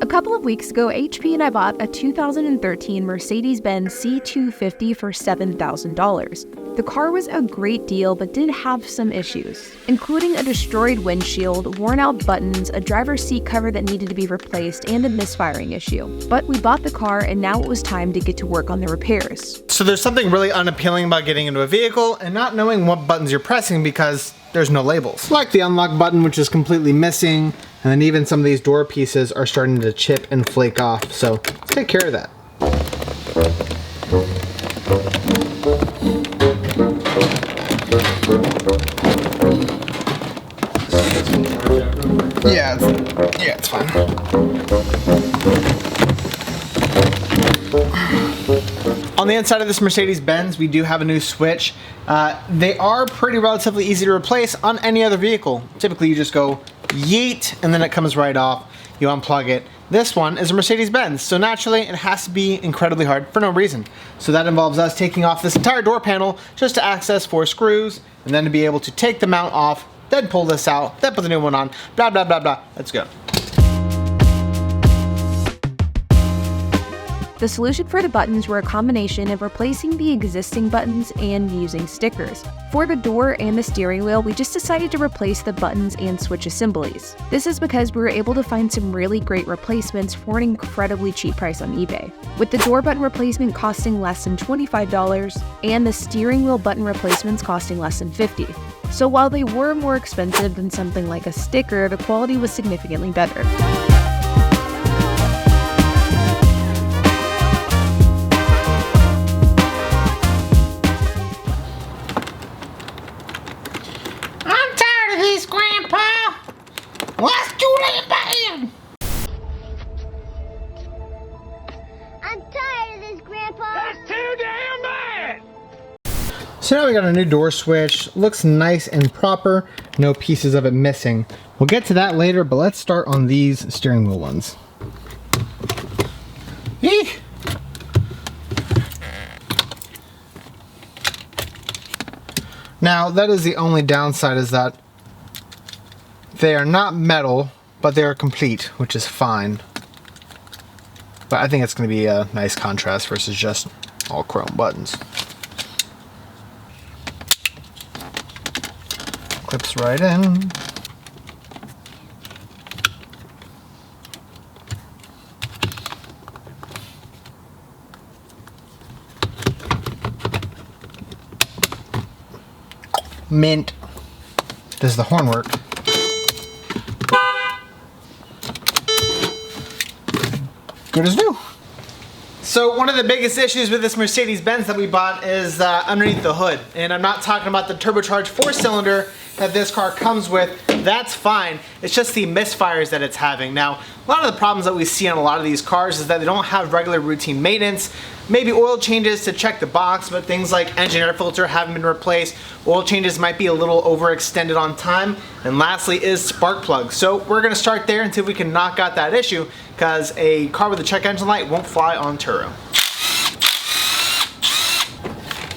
A couple of weeks ago, HP and I bought a 2013 Mercedes-Benz C250 for $7,000. The car was a great deal but did have some issues, including a destroyed windshield, worn out buttons, a driver's seat cover that needed to be replaced, and a misfiring issue. But we bought the car and now it was time to get to work on the repairs. So there's something really unappealing about getting into a vehicle and not knowing what buttons you're pressing because there's no labels. Like the unlock button, which is completely missing, and then even some of these door pieces are starting to chip and flake off. So let's take care of that. Yeah, it's fine. On the inside of this Mercedes-Benz, we do have a new switch. They are pretty relatively easy to replace on any other vehicle. Typically, you just go yeet, and then it comes right off. You unplug it. This one is a Mercedes-Benz, so naturally it has to be incredibly hard for no reason. So that involves us taking off this entire door panel just to access 4 screws, and then to be able to take the mount off, then pull this out, then put the new one on, blah, blah, blah, blah. Let's go. The solution for the buttons were a combination of replacing the existing buttons and using stickers. For the door and the steering wheel, we just decided to replace the buttons and switch assemblies. This is because we were able to find some really great replacements for an incredibly cheap price on eBay, with the door button replacement costing less than $25 and the steering wheel button replacements costing less than $50. So while they were more expensive than something like a sticker, the quality was significantly better. Let's do it, man! I'm tired of this, Grandpa. That's too damn bad! So now we got a new door switch. Looks nice and proper. No pieces of it missing. We'll get to that later, but let's start on these steering wheel ones. Eek! Now, that is the only downside, is that they are not metal, but they are complete, which is fine. But I think it's going to be a nice contrast versus just all chrome buttons. Clips right in. Mint. Does the horn work? Good as new. So one of the biggest issues with this Mercedes-Benz that we bought is underneath the hood. And I'm not talking about the turbocharged 4-cylinder that this car comes with. That's fine. It's just the misfires that it's having. Now, a lot of the problems that we see on a lot of these cars is that they don't have regular routine maintenance. Maybe oil changes to check the box, but things like engine air filter haven't been replaced. Oil changes might be a little overextended on time. And lastly is spark plugs. So we're gonna start there and see if we can knock out that issue, because a car with a check engine light won't fly on Turo.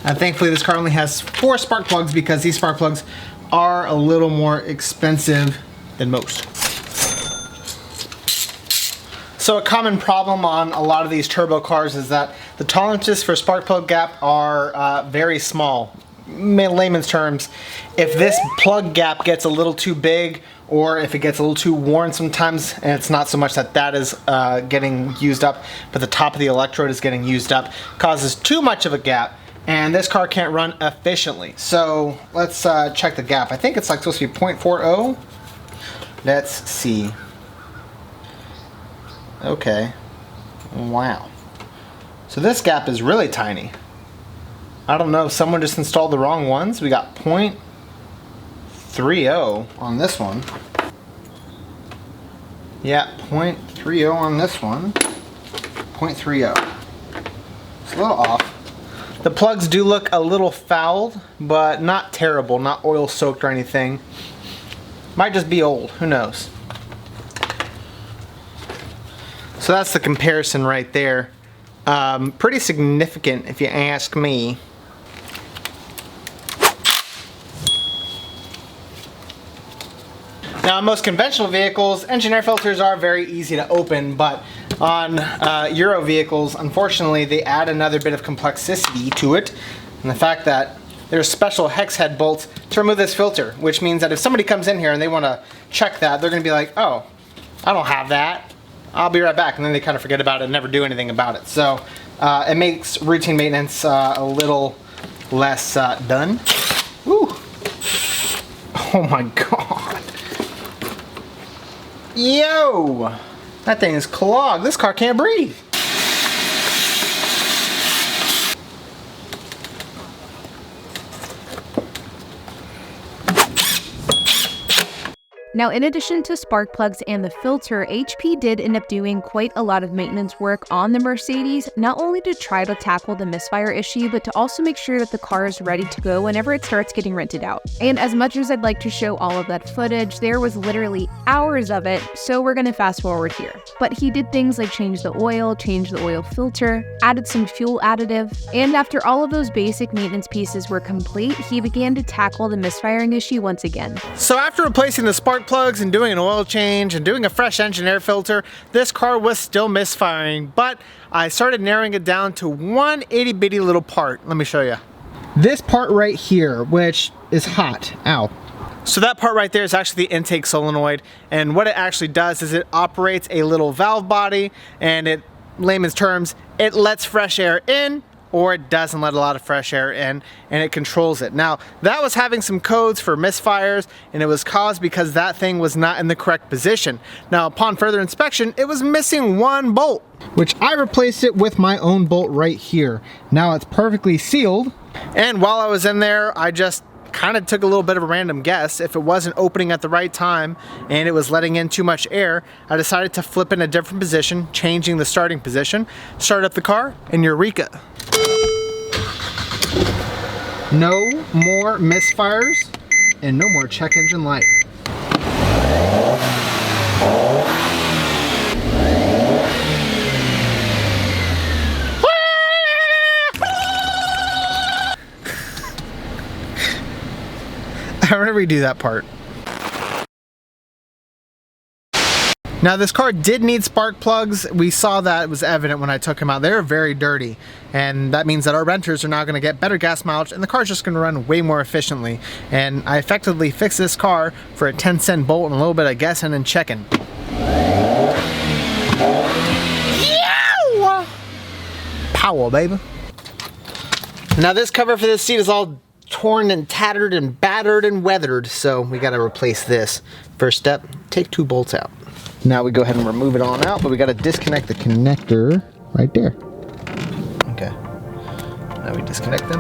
And thankfully this car only has 4 spark plugs, because these spark plugs are a little more expensive than most. So a common problem on a lot of these turbo cars is that the tolerances for spark plug gap are very small. In layman's terms, if this plug gap gets a little too big, or if it gets a little too worn sometimes, and it's not so much that that is getting used up, but the top of the electrode is getting used up, causes too much of a gap, and this car can't run efficiently. So let's check the gap. I think it's like supposed to be 0.40. Let's see. Okay. Wow. So this gap is really tiny. I don't know if someone just installed the wrong ones. We got 0.30 on this one. Yeah, 0.30 on this one. 0.30. It's a little off. The plugs do look a little fouled, but not terrible, not oil soaked or anything. Might just be old, who knows. So that's the comparison right there. Pretty significant if you ask me. Now, on most conventional vehicles, engine air filters are very easy to open, but on Euro vehicles, unfortunately, they add another bit of complexity to it, and the fact that there's special hex head bolts to remove this filter, which means that if somebody comes in here and they want to check that, they're going to be like, oh, I don't have that. I'll be right back, and then they kind of forget about it and never do anything about it. So it makes routine maintenance a little less done. Woo! Oh my god. Yo! That thing is clogged. This car can't breathe. Now, in addition to spark plugs and the filter, HP did end up doing quite a lot of maintenance work on the Mercedes, not only to try to tackle the misfire issue, but to also make sure that the car is ready to go whenever it starts getting rented out. And as much as I'd like to show all of that footage, there was literally hours of it, so we're gonna fast forward here. But he did things like change the oil filter, added some fuel additive, and after all of those basic maintenance pieces were complete, he began to tackle the misfiring issue once again. So after replacing the spark plugs and doing an oil change and doing a fresh engine air filter, this car was still misfiring, but I started narrowing it down to one itty bitty little part. Let me show you. This part right here, which is hot. Ow. So that part right there is actually the intake solenoid, and what it actually does is it operates a little valve body, and it, layman's terms, it lets fresh air in or it doesn't let a lot of fresh air in, and it controls it. Now, that was having some codes for misfires, and it was caused because that thing was not in the correct position. Now, upon further inspection, it was missing one bolt, which I replaced it with my own bolt right here. Now it's perfectly sealed, and while I was in there, I just kind of took a little bit of a random guess. If it wasn't opening at the right time and it was letting in too much air, I decided to flip in a different position, changing the starting position, start up the car, and eureka. No more misfires and no more check engine light. I'm gonna redo that part. Now, this car did need spark plugs. We saw that, it was evident when I took them out. They're very dirty, and that means that our renters are now gonna get better gas mileage and the car's just gonna run way more efficiently. And I effectively fixed this car for a 10-cent bolt and a little bit of guessing and checking. Yow! Power, baby. Now, this cover for this seat is all torn and tattered and battered and weathered, so we gotta replace this. First step, take 2 bolts out. Now we go ahead and remove it on out, but we gotta disconnect the connector right there. Okay, now we disconnect them.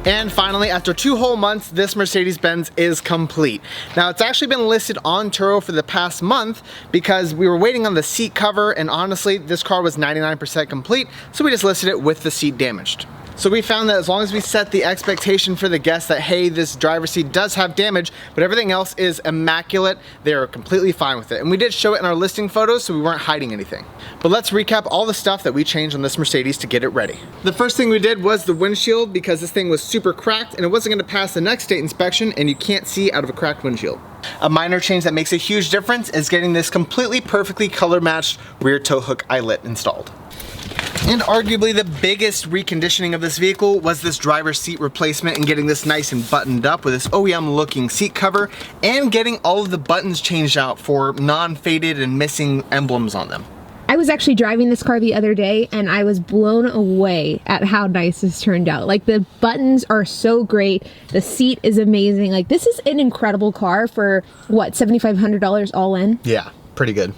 And finally, after 2 whole months, this Mercedes-Benz is complete. Now, it's actually been listed on Turo for the past month because we were waiting on the seat cover, and honestly, this car was 99% complete, so we just listed it with the seat damaged. So we found that as long as we set the expectation for the guest that, hey, this driver's seat does have damage, but everything else is immaculate, they are completely fine with it. And we did show it in our listing photos, so we weren't hiding anything. But let's recap all the stuff that we changed on this Mercedes to get it ready. The first thing we did was the windshield, because this thing was super cracked and it wasn't gonna pass the next state inspection, and you can't see out of a cracked windshield. A minor change that makes a huge difference is getting this completely perfectly color matched rear tow hook eyelet installed. And arguably the biggest reconditioning of this vehicle was this driver's seat replacement and getting this nice and buttoned up with this OEM looking seat cover and getting all of the buttons changed out for non-faded and missing emblems on them. I was actually driving this car the other day and I was blown away at how nice this turned out. Like, the buttons are so great. The seat is amazing. Like, this is an incredible car for what, $7,500 all in? Yeah, pretty good.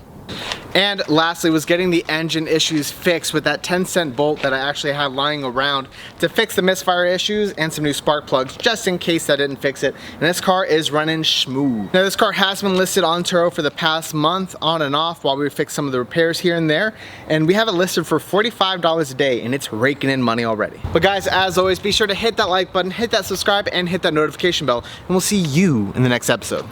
And lastly was getting the engine issues fixed with that 10-cent bolt that I actually had lying around to fix the misfire issues and some new spark plugs just in case I didn't fix it. And this car is running smooth. Now this car has been listed on Turo for the past month on and off while we fix some of the repairs here and there. And we have it listed for $45 a day and it's raking in money already. But guys, as always, be sure to hit that like button, hit that subscribe, and hit that notification bell. And we'll see you in the next episode.